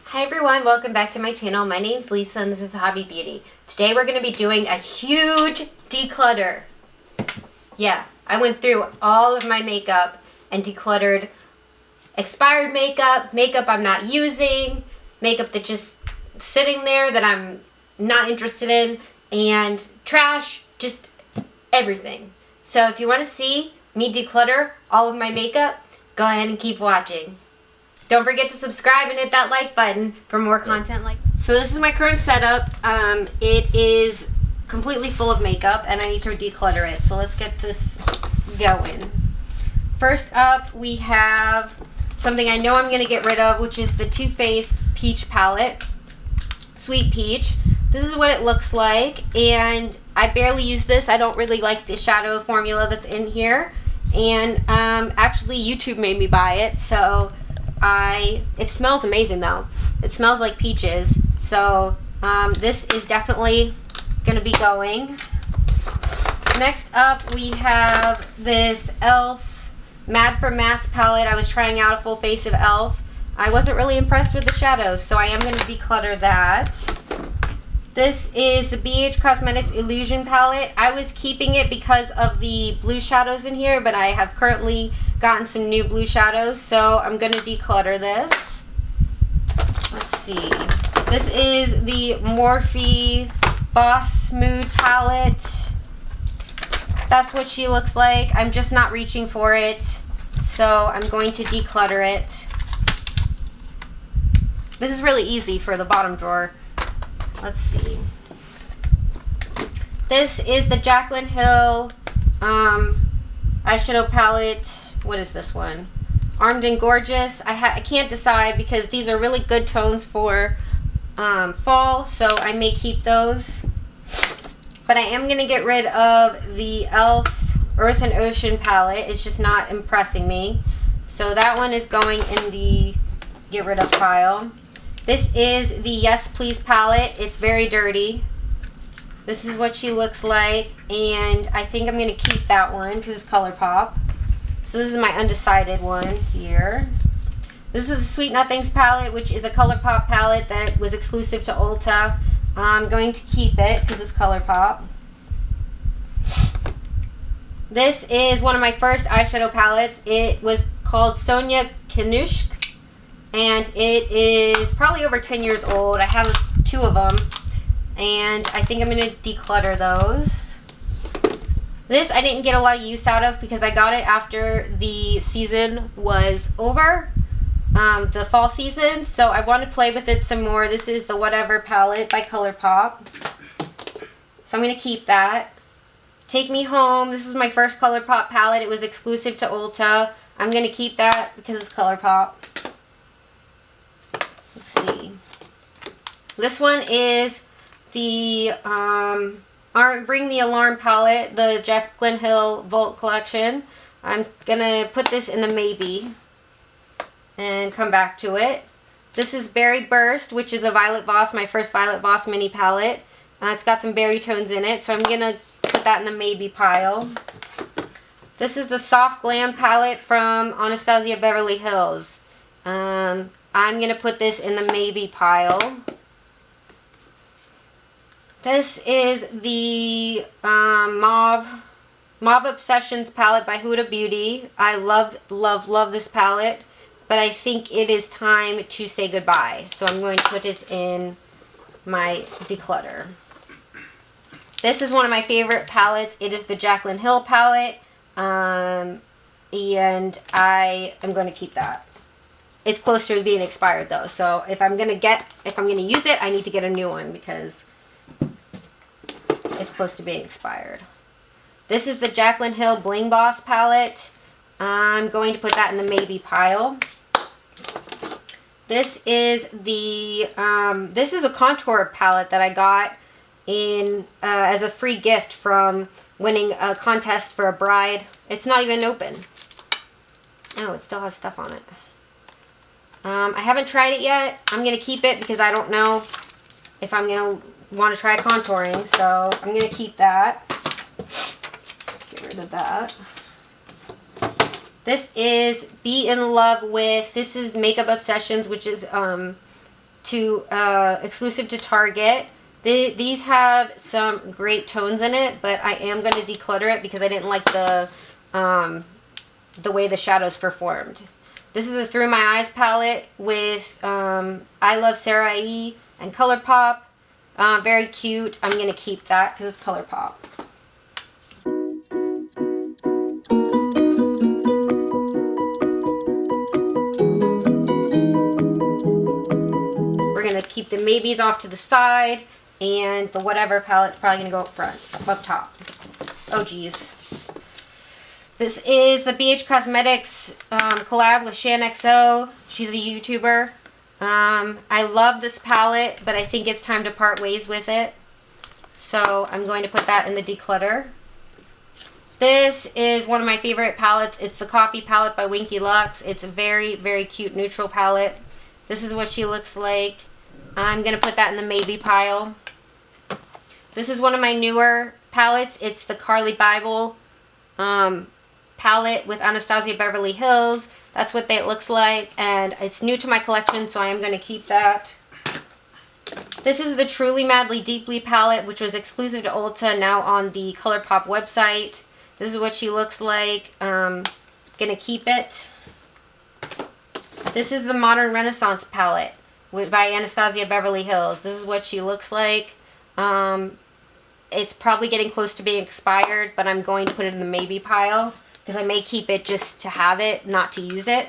Hi everyone, welcome back to my channel. My name's Lisa and this is Hobby Beauty. Today we're going to be doing a huge declutter. Yeah, I went through all of my makeup and decluttered expired makeup, makeup I'm not using, makeup that's just sitting there that I'm not interested in, and trash, just everything. So if you want to see me declutter all of my makeup, go ahead and keep watching. Don't forget to subscribe and hit that like button for more content like this. So this is my current setup. It is completely full of makeup and I need to declutter it. So let's get this going. First up, we have something I know I'm going to get rid of, which is the Too Faced Peach Palette. Sweet Peach. This is what it looks like, and I barely use this. I don't really like the shadow formula that's in here. And actually YouTube made me buy it, so it smells amazing though. It smells like peaches. So this is definitely gonna be going. Next up we have this e.l.f. Mad for Mattes palette. I was trying out a full face of e.l.f. I wasn't really impressed with the shadows, so I am gonna declutter that. This is the BH Cosmetics Illusion palette. I was keeping it because of the blue shadows in here, but I have currently gotten some new blue shadows, so I'm going to declutter this. Let's see. This is the Morphe Boss Smooth palette. That's what she looks like. I'm just not reaching for it, so I'm going to declutter it. This is really easy for the bottom drawer. Let's see. This is the Jaclyn Hill eyeshadow palette. What is this one? Armed and Gorgeous. I can't decide because these are really good tones for fall, so I may keep those. But I am going to get rid of the e.l.f. Earth and Ocean palette. It's just not impressing me. So that one is going in the get rid of pile. This is the Yes Please palette. It's very dirty. This is what she looks like, and I think I'm going to keep that one because it's ColourPop. So this is my undecided one here. This is the Sweet Nothings palette, which is a ColourPop palette that was exclusive to Ulta. I'm going to keep it because it's ColourPop. This is one of my first eyeshadow palettes. It was called Sonia Kaniushk. And it is probably over 10 years old. I have two of them. And I think I'm going to declutter those. This I didn't get a lot of use out of because I got it after the season was over. The fall season. So I want to play with it some more. This is the Whatever palette by ColourPop. So I'm going to keep that. Take Me Home. This is my first ColourPop palette. It was exclusive to Ulta. I'm going to keep that because it's ColourPop. Let's see. This one is the Bring the Alarm palette, the Jaclyn Hill Vault collection. I'm gonna put this in the maybe and come back to it. This is Berry Burst, which is a Violet Voss, my first Violet Voss mini palette. It's got some berry tones in it, so I'm gonna put that in the maybe pile. This is the Soft Glam palette from Anastasia Beverly Hills. I'm going to put this in the maybe pile. This is the Mauve Obsessions palette by Huda Beauty. I love, love, love this palette, but I think it is time to say goodbye. So I'm going to put it in my declutter. This is one of my favorite palettes. It is the Jaclyn Hill palette, and I am going to keep that. It's close to being expired though, so if I'm gonna use it, I need to get a new one because it's close to being expired. This is the Jaclyn Hill Bling Boss palette. I'm going to put that in the maybe pile. This is the this is a contour palette that I got in as a free gift from winning a contest for a bride. It's not even open. Oh, it still has stuff on it. I haven't tried it yet. I'm going to keep it because I don't know if I'm going to want to try contouring. So I'm going to keep that. Get rid of that. This is Be in Love with, this is Makeup Obsessions, which is to exclusive to Target. These have some great tones in it, but I am going to declutter it because I didn't like the way the shadows performed. This is the Through My Eyes palette with I Love Sarah E. and ColourPop. Very cute. I'm going to keep that because it's ColourPop. We're going to keep the maybes off to the side, and the whatever palette's probably going to go up top. Oh geez. This is the BH Cosmetics collab with Shan XO. She's a YouTuber. I love this palette, but I think it's time to part ways with it. So I'm going to put that in the declutter. This is one of my favorite palettes. It's the Coffee palette by Winky Lux. It's a very, very cute neutral palette. This is what she looks like. I'm going to put that in the maybe pile. This is one of my newer palettes. It's the Carly Bible palette with Anastasia Beverly Hills. That's what it looks like, and it's new to my collection, so I am going to keep that. This is the Truly Madly Deeply palette, which was exclusive to Ulta, now on the ColourPop website. This is what she looks like. Gonna keep it. This is the Modern Renaissance palette by Anastasia Beverly Hills. This is what she looks like. It's probably getting close to being expired, but I'm going to put it in the maybe pile because I may keep it just to have it, not to use it.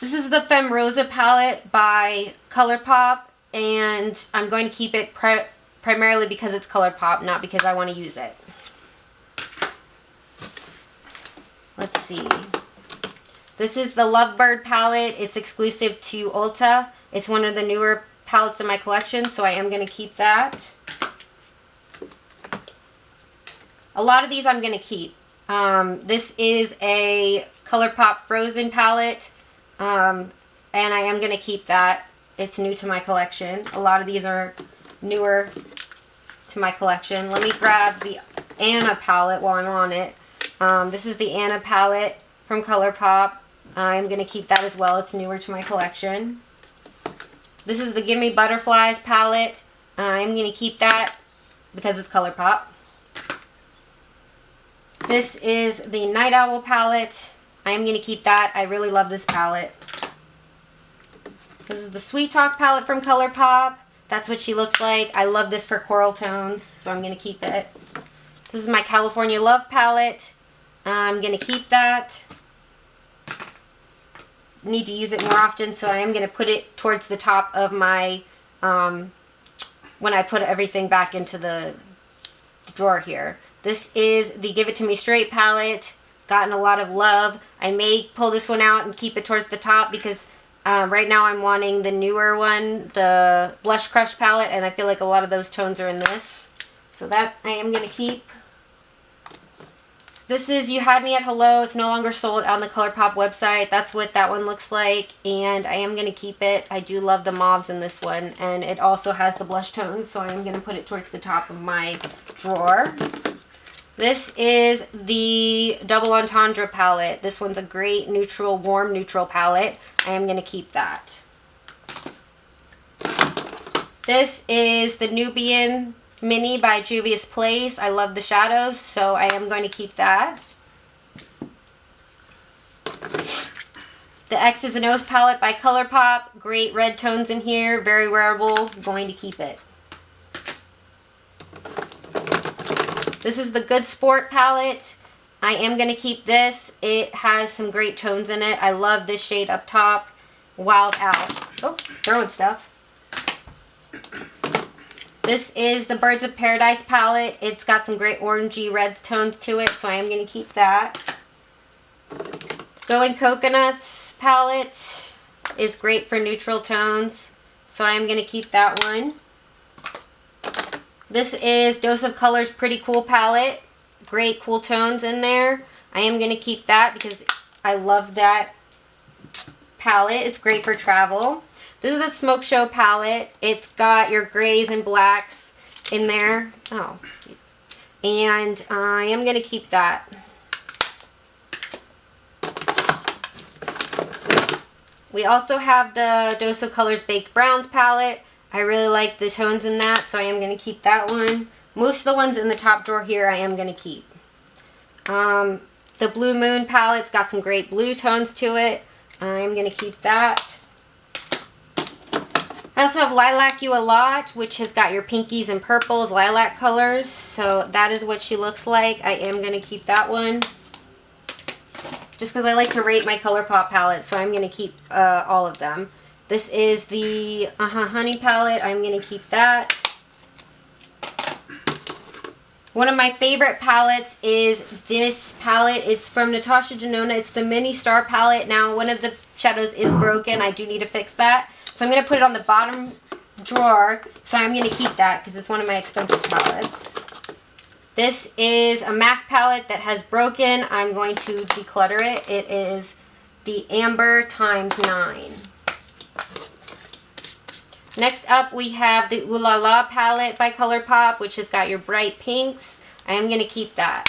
This is the Femme Rosa palette by ColourPop, and I'm going to keep it primarily because it's ColourPop, not because I want to use it. Let's see. This is the Lovebird palette. It's exclusive to Ulta. It's one of the newer palettes in my collection, so I am going to keep that. A lot of these I'm going to keep. This is a ColourPop Frozen palette, and I am going to keep that. It's new to my collection. A lot of these are newer to my collection. Let me grab the Anna palette while I'm on it. This is the Anna palette from ColourPop. I'm going to keep that as well. It's newer to my collection. This is the Gimme Butterflies palette. I'm going to keep that because it's ColourPop. This is the Night Owl palette. I am going to keep that. I really love this palette. This is the Sweet Talk palette from ColourPop. That's what she looks like. I love this for coral tones, so I'm going to keep it. This is my California Love palette. I'm going to keep that. Need to use it more often, so I am going to put it towards the top of my, when I put everything back into the drawer here. This is the Give It To Me Straight palette. Gotten a lot of love. I may pull this one out and keep it towards the top because right now I'm wanting the newer one, the Blush Crush palette, and I feel like a lot of those tones are in this. So that I am going to keep. This is You Had Me at Hello. It's no longer sold on the ColourPop website. That's what that one looks like, and I am going to keep it. I do love the mauves in this one, and it also has the blush tones, so I am going to put it towards the top of my drawer. This is the Double Entendre palette. This one's a great neutral, warm neutral palette. I am going to keep that. This is the Nubian Mini by Juvia's Place. I love the shadows, so I am going to keep that. The X's and O's palette by ColourPop. Great red tones in here. Very wearable. I'm going to keep it. This is the Good Sport palette. I am going to keep this. It has some great tones in it. I love this shade up top. Wild Out. Oh, throwing stuff. This is the Birds of Paradise palette. It's got some great orangey red tones to it, so I am going to keep that. Going Coconuts palette is great for neutral tones, so I am going to keep that one. This is Dose of Color's Pretty Cool palette. Great cool tones in there. I am going to keep that because I love that palette. It's great for travel. This is the Smoke Show palette. It's got your grays and blacks in there. Oh, Jesus. And I am going to keep that. We also have the Dose of Colors Baked Browns palette. I really like the tones in that, so I am going to keep that one. Most of the ones in the top drawer here I am going to keep. The Blue Moon palette's got some great blue tones to it. I'm going to keep that. I also have Lilac You a Lot, which has got your pinkies and purples, lilac colors. So that is what she looks like. I am going to keep that one. Just because I like to rate my ColourPop palettes, so I'm going to keep all of them. This is the Honey palette. I'm going to keep that. One of my favorite palettes is this palette. It's from Natasha Denona. It's the Mini Star palette. Now, one of the shadows is broken. I do need to fix that. So I'm going to put it on the bottom drawer. So I'm going to keep that because it's one of my expensive palettes. This is a MAC palette that has broken. I'm going to declutter it. It is the Amber ×9. Next up, we have the Ooh La La palette by ColourPop, which has got your bright pinks. I am going to keep that.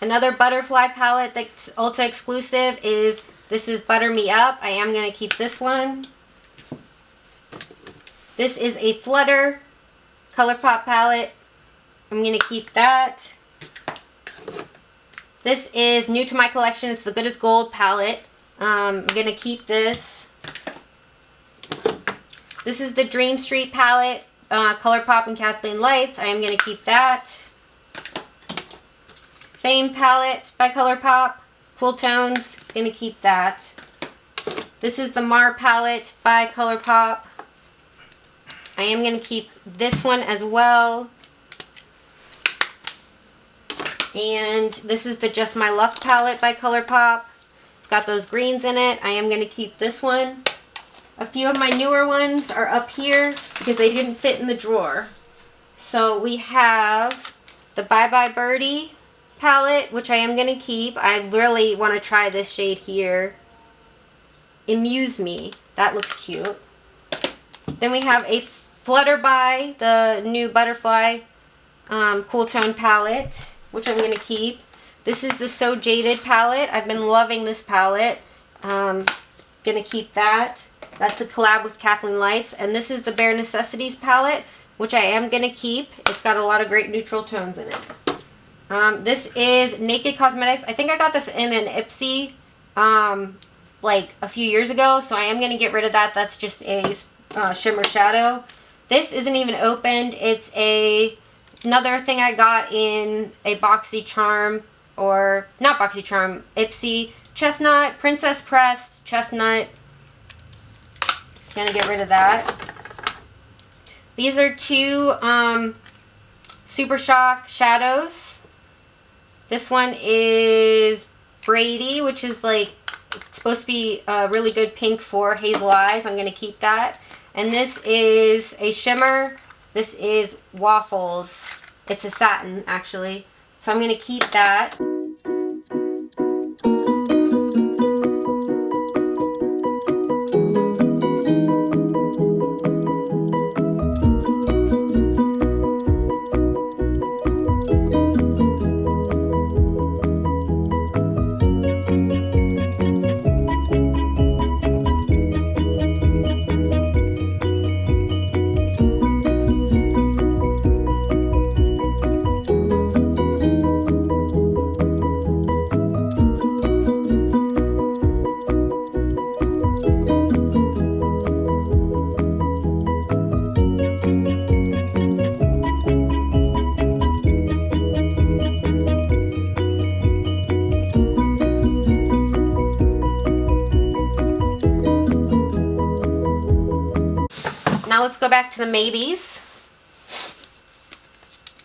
Another butterfly palette that's Ulta exclusive is, this is Butter Me Up. I am going to keep this one. This is a Flutter ColourPop palette. I'm going to keep that. This is new to my collection. It's the Good as Gold palette. I'm going to keep this. This is the Dream Street palette, ColourPop and Kathleen Lights. I am going to keep that. Fame palette by ColourPop, Cool Tones. Going to keep that. This is the Mar palette by ColourPop. I am going to keep this one as well. And this is the Just My Luck palette by ColourPop. It's got those greens in it. I am going to keep this one. A few of my newer ones are up here because they didn't fit in the drawer. So we have the Bye Bye Birdie palette, which I am going to keep. I really want to try this shade here. Amuse Me. That looks cute. Then we have a Flutter by, the new Butterfly Cool Tone palette, which I'm going to keep. This is the So Jaded palette. I've been loving this palette. Going to keep that. That's a collab with Kathleen Lights. And this is the Bare Necessities palette, which I am going to keep. It's got a lot of great neutral tones in it. This is Naked Cosmetics. I think I got this in an Ipsy like a few years ago, so I am going to get rid of that. That's just a shimmer shadow. This isn't even opened. It's another thing I got in a BoxyCharm, or not BoxyCharm, Ipsy Chestnut, Princess Pressed Chestnut. Gonna get rid of that. These are two Super Shock shadows. This one is Brady, which is like, it's supposed to be a really good pink for hazel eyes. I'm gonna keep that. And this is a shimmer. This is Waffles. It's a satin, actually. So I'm gonna keep that. Now let's go back to the maybes.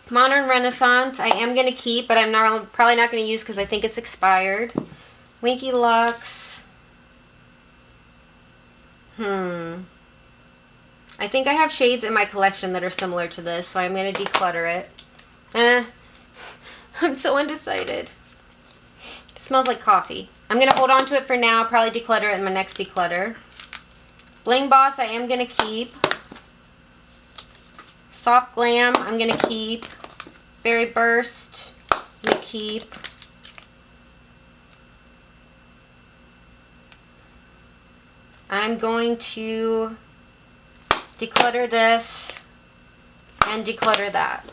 Modern Renaissance, I am going to keep, but I'm probably not going to use because I think it's expired. Winky Lux. I think I have shades in my collection that are similar to this, so I'm going to declutter it. I'm so undecided. It smells like coffee. I'm going to hold on to it for now, probably declutter it in my next declutter. Bling Boss, I am going to keep. Soft Glam, I'm going to keep. Berry Burst, I'm going to keep. I'm going to declutter this and declutter that.